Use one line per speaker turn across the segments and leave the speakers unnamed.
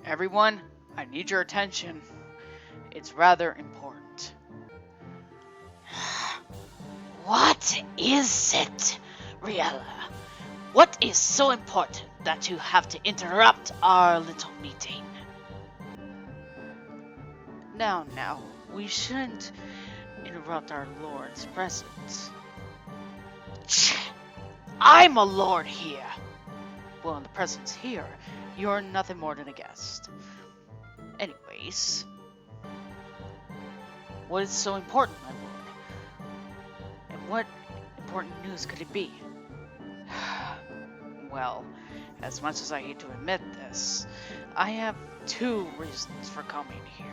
Everyone, I need your attention. It's rather important.
What is it, Riella? What is so important that you have to interrupt our little meeting?
Now, we shouldn't interrupt our Lord's presence.
I'm a lord here.
Well, in the presence here, you're nothing more than a guest. Anyways, what is so important, my lord? And what important news could it be? Well, as much as I hate to admit this, I have two reasons for coming here.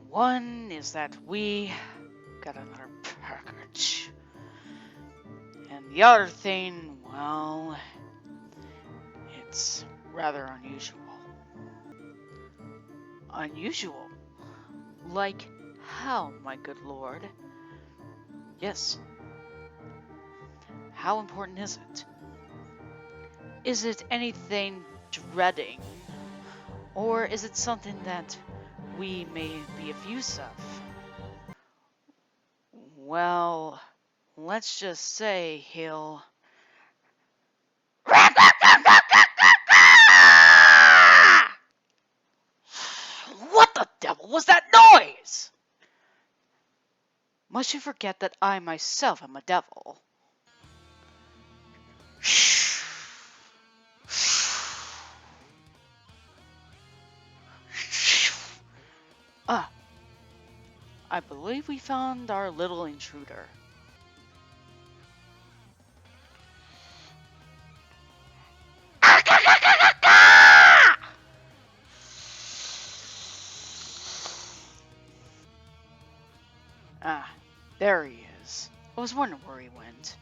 One is that we got another package. And the other thing, well, it's rather unusual. Unusual? Like how, my good lord? Yes. How important is it? Is it anything dreading? Or is it something that we may be of use of? Well, let's just say he'll...
What the devil was that noise?
Must you forget that I myself am a devil? I believe we found our little intruder. There he is. I was wondering where he went.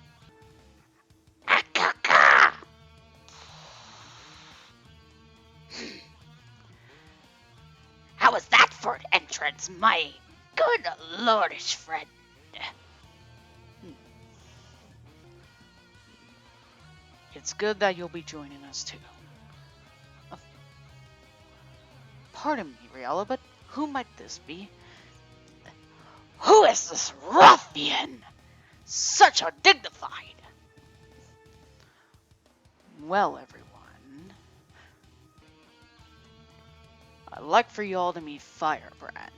How was that for an entrance, my good lordish friend?
It's good that you'll be joining us too. Pardon me, Riella, but who might this be?
Who is this ruffian? Such undignified.
Well, everyone, I'd like for you all to meet Firebrand.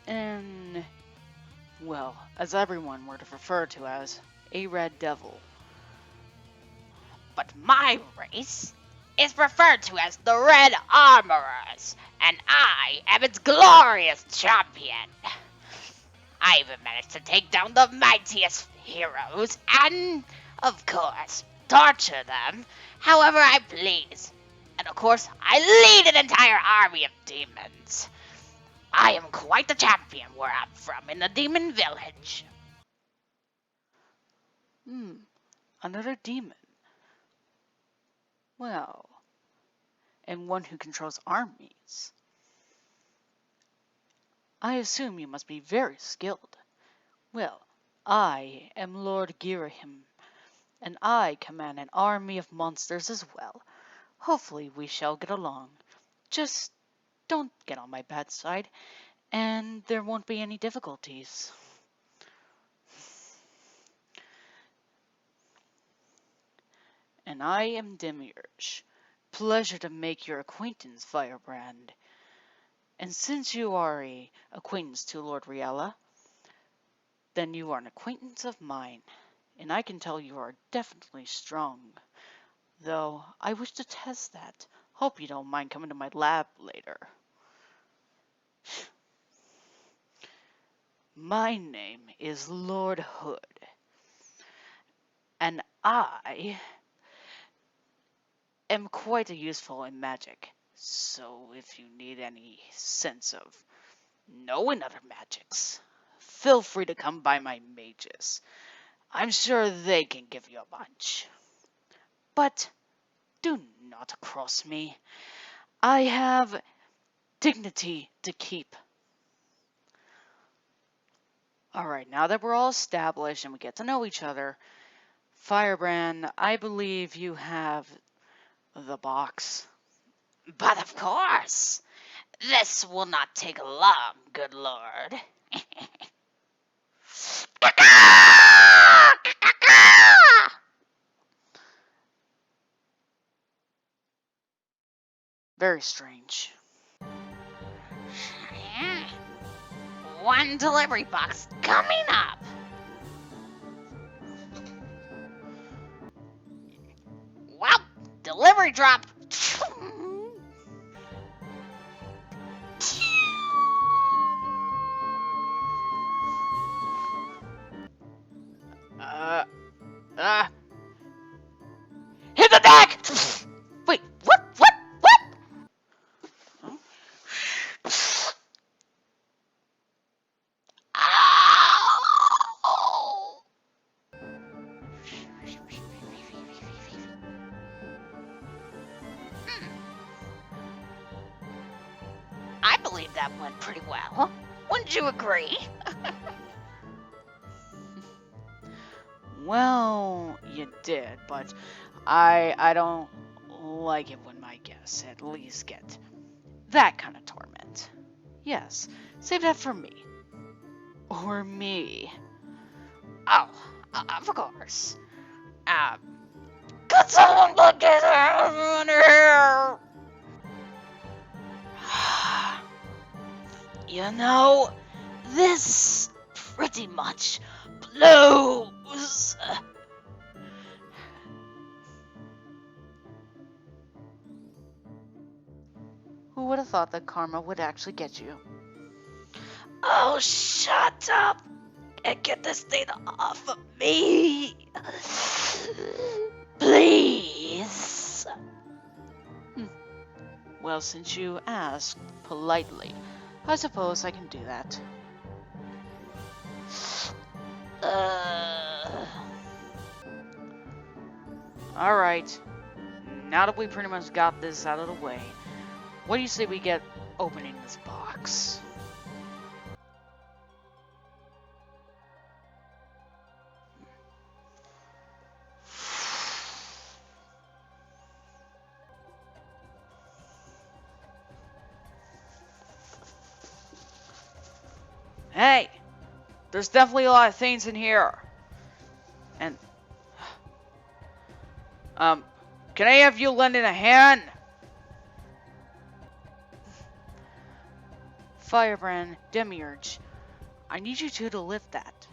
And, well, as everyone were to refer to as a Red Devil.
But my race is referred to as the Red Armorers, and I am its glorious champion. I even managed to take down the mightiest heroes and, of course, torture them however I please. And of course, I lead an entire army of demons. I am quite the champion where I'm from in the demon village.
Another demon. Well, and one who controls armies. I assume you must be very skilled. Well, I am Lord Girahim, and I command an army of monsters as well. Hopefully we shall get along. Just don't get on my bad side, and there won't be any difficulties. And I am Demiurge. Pleasure to make your acquaintance, Firebrand. And since you are a acquaintance to Lord Riella, then you are an acquaintance of mine, and I can tell you are definitely strong. Though I wish to test that. Hope you don't mind coming to my lab later. My name is Lord Hood, and I am quite useful in magic. So if you need any sense of knowing other magics, feel free to come by my mages. I'm sure they can give you a bunch. But do not cross me. I have dignity to keep. Alright, now that we're all established and we get to know each other, Firebrand, I believe you have The box.
But of course, this will not take long, good lord.
Very strange.
One delivery box coming up. Well, delivery drop. Hit the deck! Wait, what? Ow! I believe that went pretty well. Wouldn't you agree?
Well, you did, but I don't like it when my guests at least get that kind of torment. Yes, save that for me. Or me.
Oh, of course. Could someone look at everyone here?
You know, this pretty much blows. Who would have thought that karma would actually get you?
Oh, shut up and get this thing off of me. Please.
Well, since you asked politely, I suppose I can do that. Alright, now that we pretty much got this out of the way, what do you say we get opening this box? Hey! There's definitely a lot of things in here. And... can any of you lend in a hand? Firebrand, Demiurge, I need you two to lift that.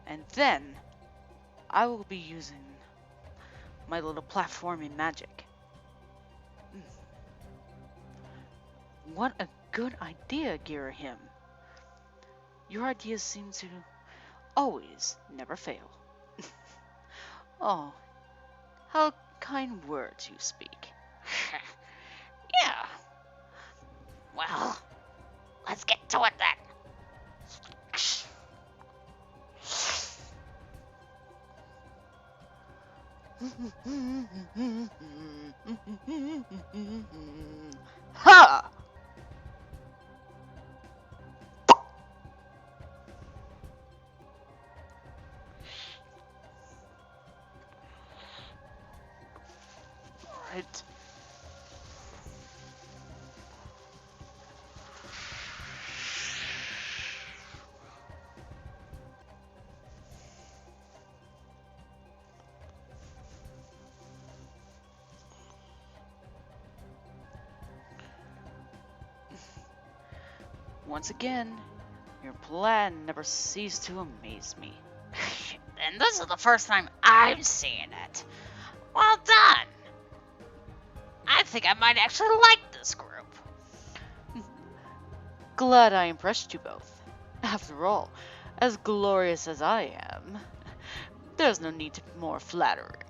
And then, I will be using my little platforming magic. What a good idea, Girahim. Your ideas seem to always never fail. Oh, how kind words you speak.
Yeah. Well, let's get to it then.
Ha! Alright. Once again, your plan never ceased to amaze me.
And this is the first time I'm seeing it. Well done. I think I might actually like this group.
Glad I impressed you both. After all, as glorious as I am, there's no need to be more flattering.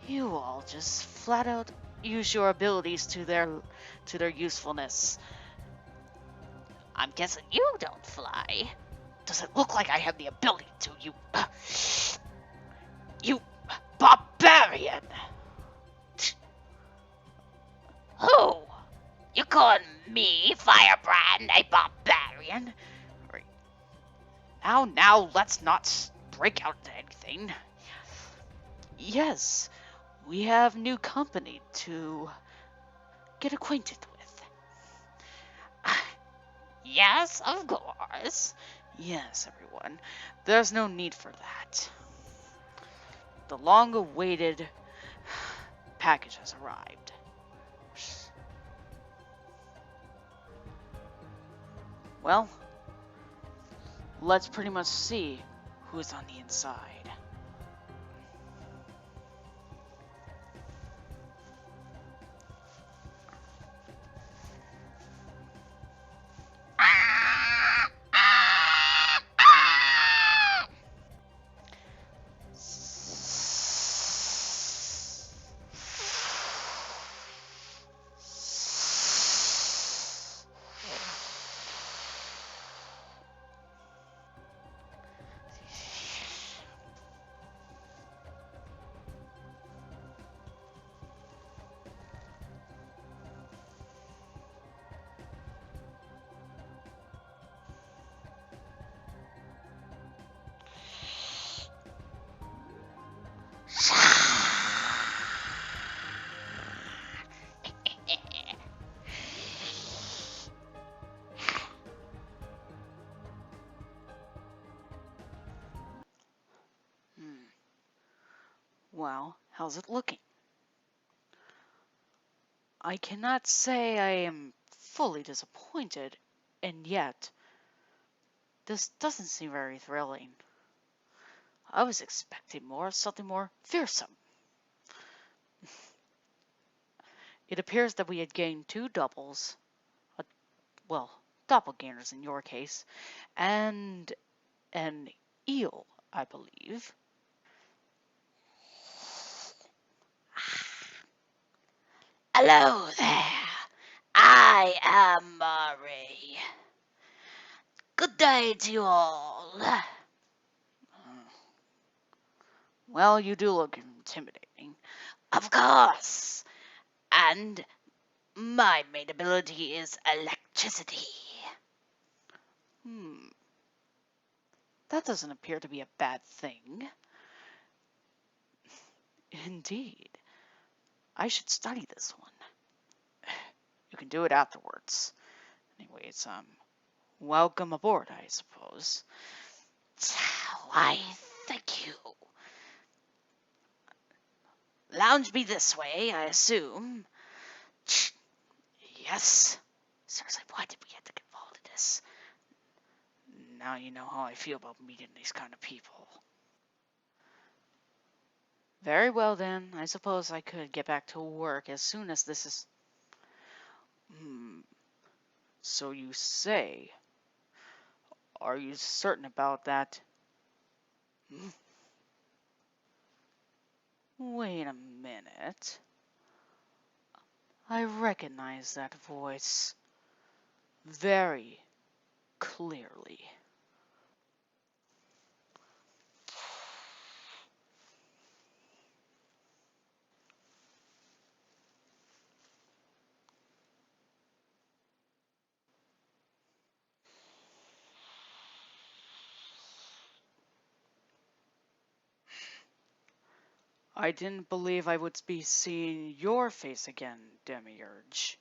You all just flat out use your abilities to their usefulness.
I'm guessing you don't fly. Does it look like I have the ability to, you barbarian? Who? You calling me, Firebrand, a barbarian?
Now, let's not break out into anything. Yes, we have new company to get acquainted with.
Yes, of course.
Yes, everyone, there's no need for that. The long-awaited package has arrived. Well, let's pretty much see who's on the inside. Well, how's it looking? I cannot say I am fully disappointed, and yet, this doesn't seem very thrilling. I was expecting something more fearsome. It appears that we had gained two doubles, well, doppelgangers in your case, and an eel, I believe.
Hello there. I am Murray. Good day to you all.
Well, you do look intimidating.
Of course. And my main ability is electricity.
That doesn't appear to be a bad thing. Indeed. I should study this one. You can do it afterwards. Anyways, welcome aboard, I suppose.
Why, thank you. Lounge me this way, I assume. Yes. Seriously, why did we have to get involved in this?
Now you know how I feel about meeting these kind of people. Very well then, I suppose I could get back to work as soon as this is... So you say... Are you certain about that? Wait a minute. I recognize that voice very clearly. I didn't believe I would be seeing your face again, Demiurge.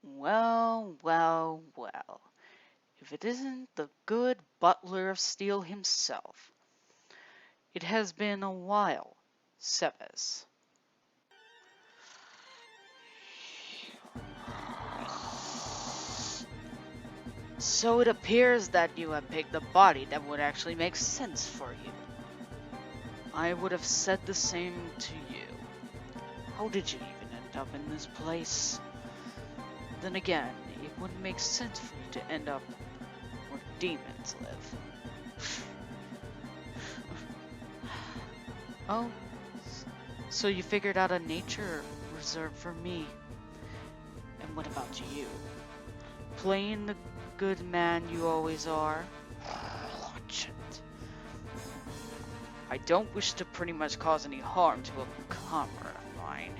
Well, well, well. If it isn't the good butler of steel himself. It has been a while, Seves. So it appears that you have picked a body that would actually make sense for you. I would have said the same to you. How did you even end up in this place? Then again, it wouldn't make sense for you to end up where demons live. Oh, so you figured out a nature reserved for me. And what about you? Playing the good man you always are? Watch it. I don't wish to pretty much cause any harm to a comrade of mine.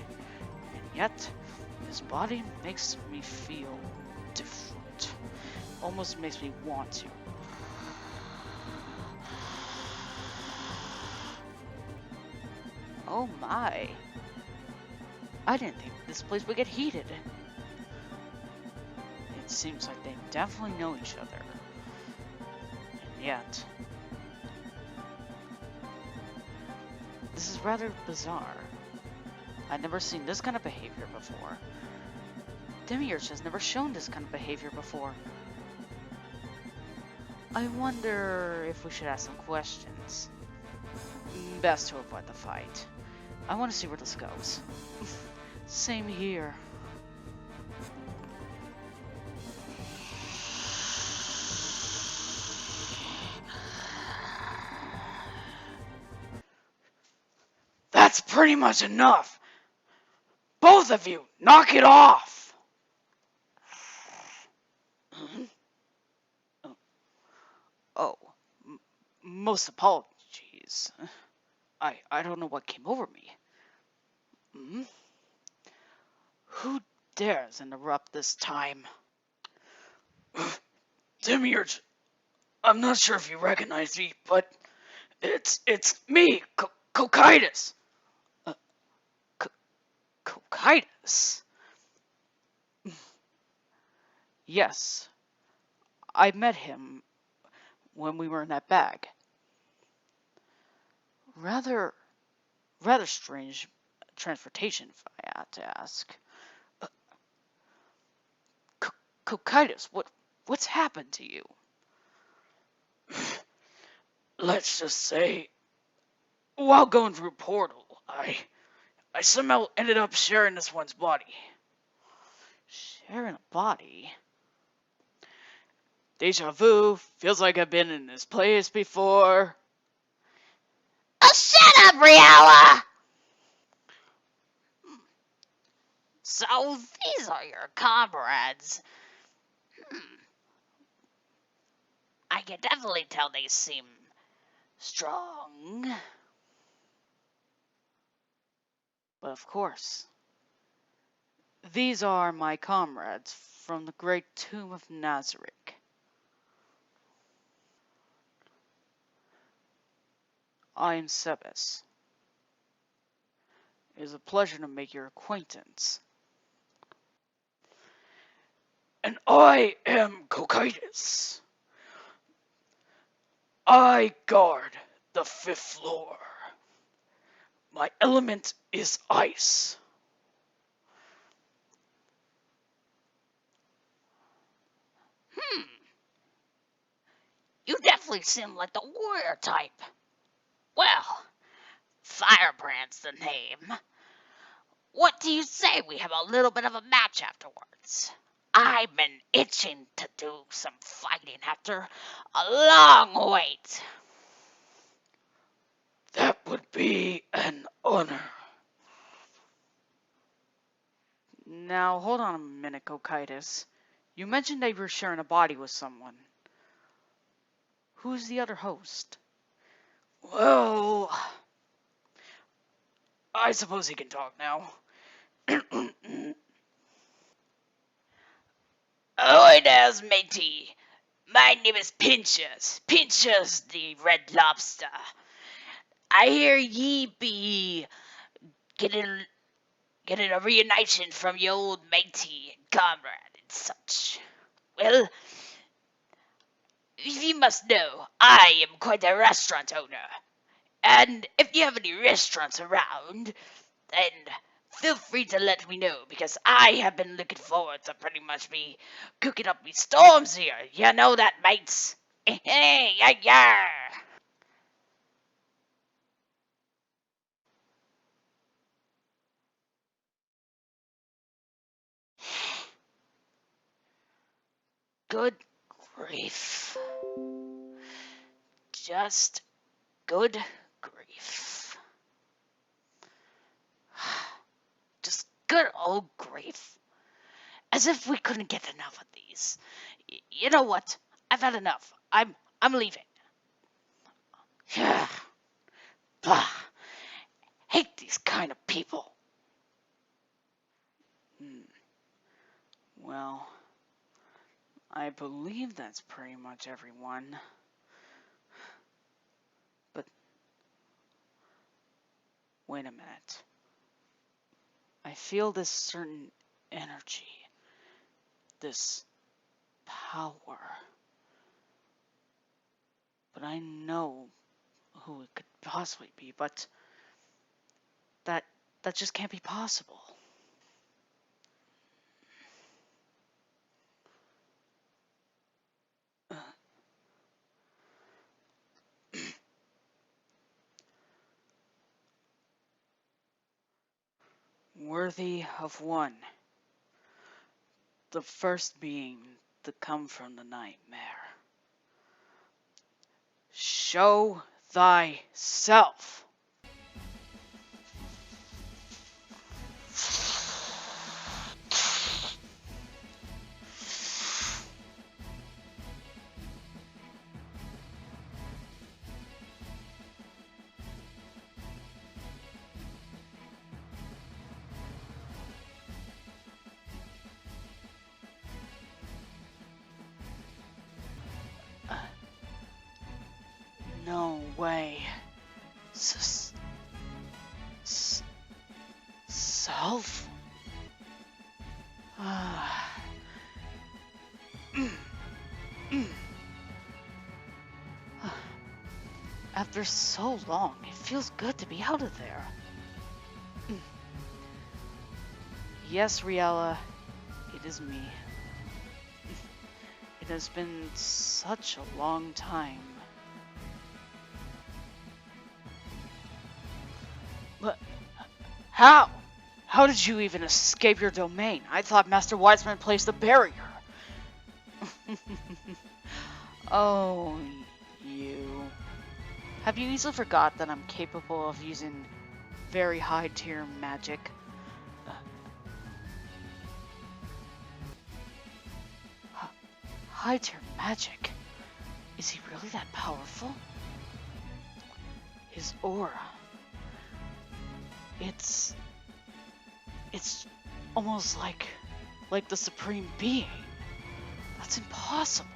And yet, this body makes me feel different. Almost makes me want to. Oh my. I didn't think this place would get heated. It seems like they definitely know each other. And yet, this is rather bizarre. I've never seen this kind of behavior before. Demiurge has never shown this kind of behavior before. I wonder if we should ask some questions. Best to avoid the fight. I want to see where this goes. Same here. That's pretty much enough. Both of you, knock it off. Oh, most apologies. I don't know what came over me. Hmm? Who dares interrupt this time? Demiurge, I'm not sure if you recognize me, but it's me, Cocytus. Uh, Cocytus? Yes, I met him when we were in that bag. Rather strange transportation, if I had to ask. Uh, Cocytus, what's happened to you? Let's just say, while going through Portal, I somehow ended up sharing this one's body. Sharing a body? Deja vu, feels like I've been in this place before.
Oh, shut up, Riella! So, these are your comrades. I can definitely tell they seem strong.
But of course, these are my comrades from the great tomb of Nazareth. I am Sebes. It is a pleasure to make your acquaintance. And I am Cocytus. I guard the 5th floor. My element is ice.
You definitely seem like the warrior type. Well, Firebrand's the name. What do you say we have a little bit of a match afterwards? I've been itching to do some fighting after a long wait.
That would be an honor. Now, hold on a minute, Cocytus. You mentioned that you were sharing a body with someone. Who's the other host? Well, I suppose he can talk now.
Ahoy there, matey. My name is Pinchers. Pinchers the Red Lobster. I hear ye be getting a reunition from your old matey and comrade and such. Well, you must know, I am quite a restaurant owner. And if you have any restaurants around, then feel free to let me know, because I have been looking forward to pretty much be cooking up me storms here. You know that, mates? Hey, yeah, yeah. Good grief. Just good grief. Just good old grief. As if we couldn't get enough of these. You know what? I've had enough. I'm leaving. Bah. Hate these kind of people. Well, I believe that's pretty much everyone. But
Wait a minute. I feel this certain energy, this power. But I know who it could possibly be, but that that just can't be possible. Worthy of one, the first being to come from the nightmare. Show thyself. No way. Self? After so long, it feels good to be out of there. Yes, Riella, it is me. It has been such a long time. But how? How did you even escape your domain? I thought Master Wiseman placed a barrier. Oh, you. Have you easily forgot that I'm capable of using very high tier magic? High tier magic? Is he really that powerful? His aura. It's almost like the supreme being. That's impossible.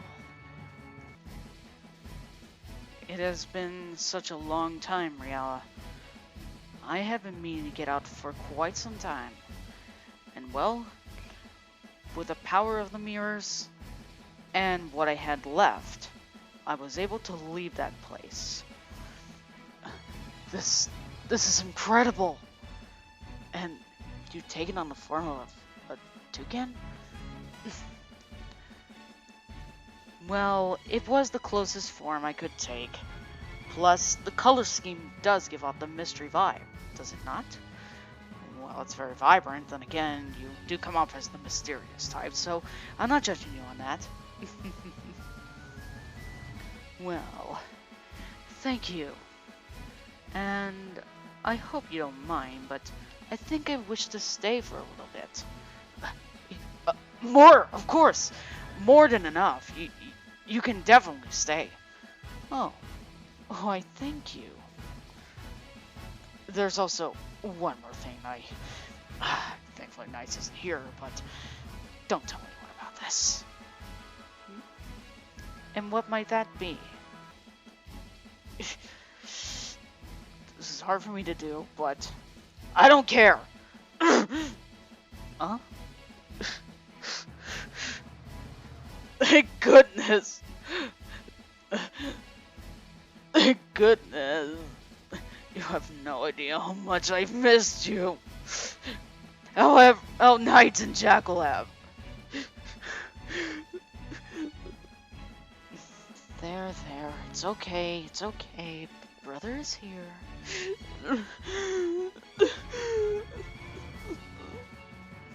It has been such a long time, Riala. I have been meaning to get out for quite some time. And well, with the power of the mirrors and what I had left, I was able to leave that place. This is incredible. And you take it on the form of a toucan? Well, it was the closest form I could take. Plus, the color scheme does give off the mystery vibe, does it not? Well, it's very vibrant, then again, you do come off as the mysterious type, so I'm not judging you on that. Well, thank you. And I hope you don't mind, but I think I wish to stay for a little bit. More, of course! More than enough. You can definitely stay. Oh, I thank you. There's also one more thing. Thankfully Knights isn't here, but don't tell anyone about this. And what might that be? This is hard for me to do, but I don't care. Huh? Thank goodness. Thank goodness. You have no idea how much I've missed you. How Knights and Jackal have. There. It's okay. Brother is here.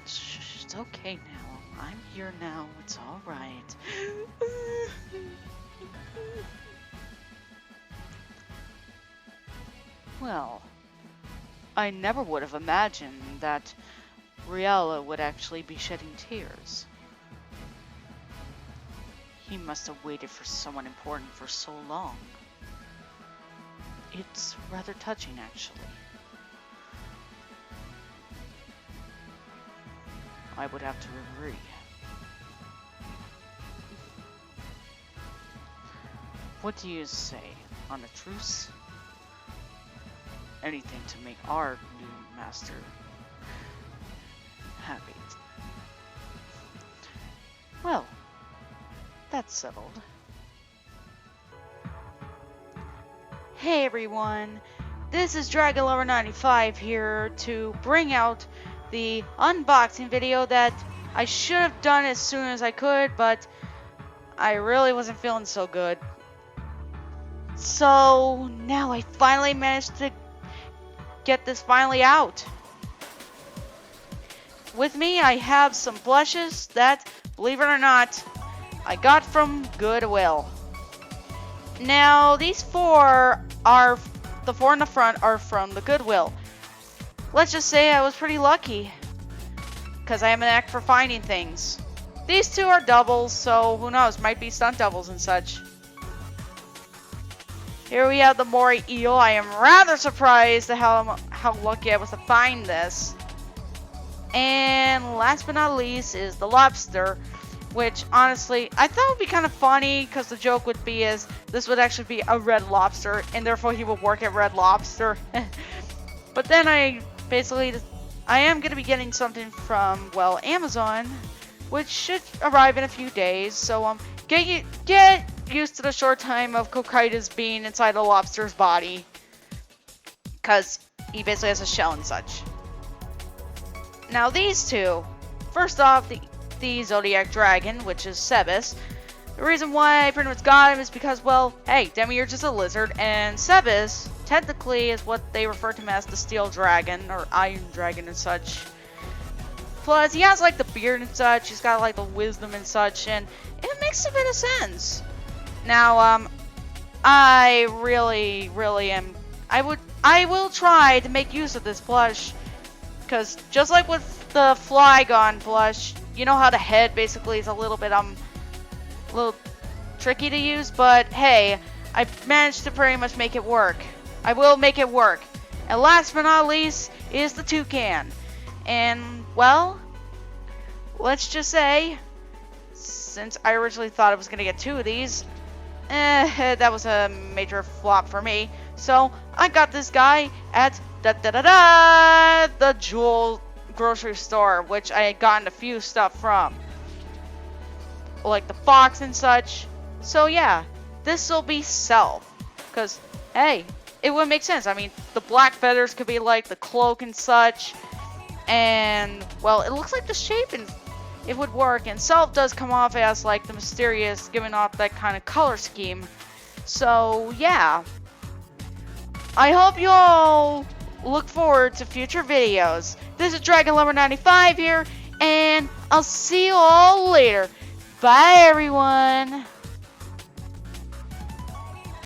Shh, it's okay now. I'm here now. It's alright. Well, I never would have imagined that Riella would actually be shedding tears. He must have waited for someone important for so long. It's rather touching, actually. I would have to agree. What do you say? On a truce? anything to make our new master happy. Well, that's settled. Hey everyone, this is Dragon Lover 95 here to bring out the unboxing video that I should have done as soon as I could, but I really wasn't feeling so good. So now I finally managed to get this finally out. With me I have some plushes that, believe it or not, I got from Goodwill. Now these four are, the four in the front are from the Goodwill. Let's just say I was pretty lucky, because I have an knack for finding things. These two are doubles, so who knows, might be stunt doubles and such. Here we have the Moray Eel. I am rather surprised at how lucky I was to find this. And last but not least is the lobster, which honestly I thought would be kind of funny, because the joke would be is this would actually be a Red Lobster and therefore he would work at Red Lobster. But then I am going to be getting something from, well, Amazon, which should arrive in a few days. So get used to the short time of cocytus being inside a lobster's body, because he basically has a shell and such. Now these two, first off, the Zodiac Dragon, which is Sebas. The reason why I pretty much got him is because, well, hey, Demiurge is a lizard, and Sebas technically is what they refer to him as the Steel Dragon, or Iron Dragon and such. Plus, he has like the beard and such, he's got like the wisdom and such, and it makes a bit of sense. Now, I really am, I will try to make use of this plush, because just like with the Flygon plush, you know how the head basically is a little tricky to use, but hey, I managed to pretty much make it work. I will make it work. And last but not least is the Toucan. And, well, let's just say, since I originally thought I was going to get two of these, that was a major flop for me. So, I got this guy at the Jewel grocery store, which I had gotten a few stuff from, like the fox and such. So yeah, this will be self, because hey, it would make sense. I mean, the black feathers could be like the cloak and such, and well, it looks like the shape and it would work, and self does come off as like the mysterious, giving off that kind of color scheme. So yeah, I hope you all look forward to future videos. This is Dragon Lover 95 here, and I'll see you all later. Bye everyone!